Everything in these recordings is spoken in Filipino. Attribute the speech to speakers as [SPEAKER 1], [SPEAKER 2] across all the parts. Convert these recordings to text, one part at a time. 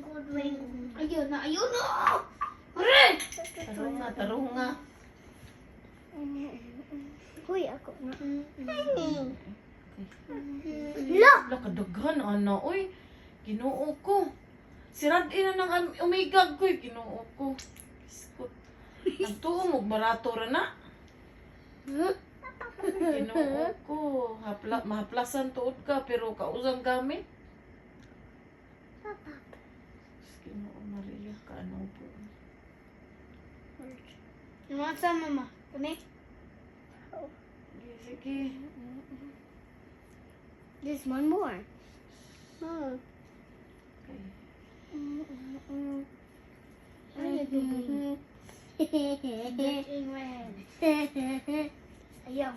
[SPEAKER 1] twinkle, twinkle. Ayun na, ayun na! Hore!
[SPEAKER 2] Tarunga.
[SPEAKER 1] Huy, ako na.
[SPEAKER 2] Look! Lakadaghan, ana. Uy, ginoo ko. Siradin na ng umigag ko. Ginoo ko. Biskot. Nagtuo mo, barato ra na. Ginoo ko. Mahaplasan tuod ka, pero kausang gamit. Ginoo Maria, kaano po.
[SPEAKER 1] Ano sa mama? Kani?
[SPEAKER 2] Sige.
[SPEAKER 1] There's one more. Oh.
[SPEAKER 2] Okay.
[SPEAKER 1] Getting red. Ayaw.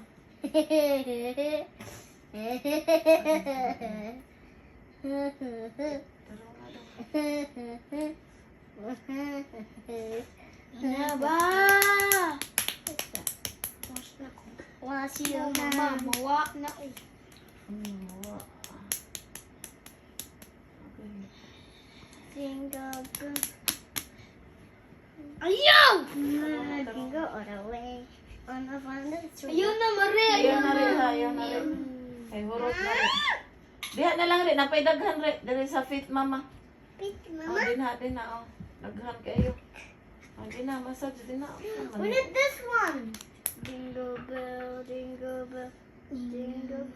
[SPEAKER 1] Ano ba? Wash your mama. Mawa na eh.
[SPEAKER 2] Mawa. Okay.
[SPEAKER 1] Jingle bell. Ayaw!
[SPEAKER 2] Jingle
[SPEAKER 1] all the way. On the fun street. Ayun na, Maria.
[SPEAKER 2] Ayaw na rin, ayaw na rin. Ay, hurot na rin. Diha na lang rin, napay daghan rin. Dari sa fit, mama.
[SPEAKER 1] Fit,
[SPEAKER 2] Oh, din na, oh. Daghan kayo. Oh, din na, massage din na.
[SPEAKER 1] What is this one? Jingle bell, jingle bell, jingle.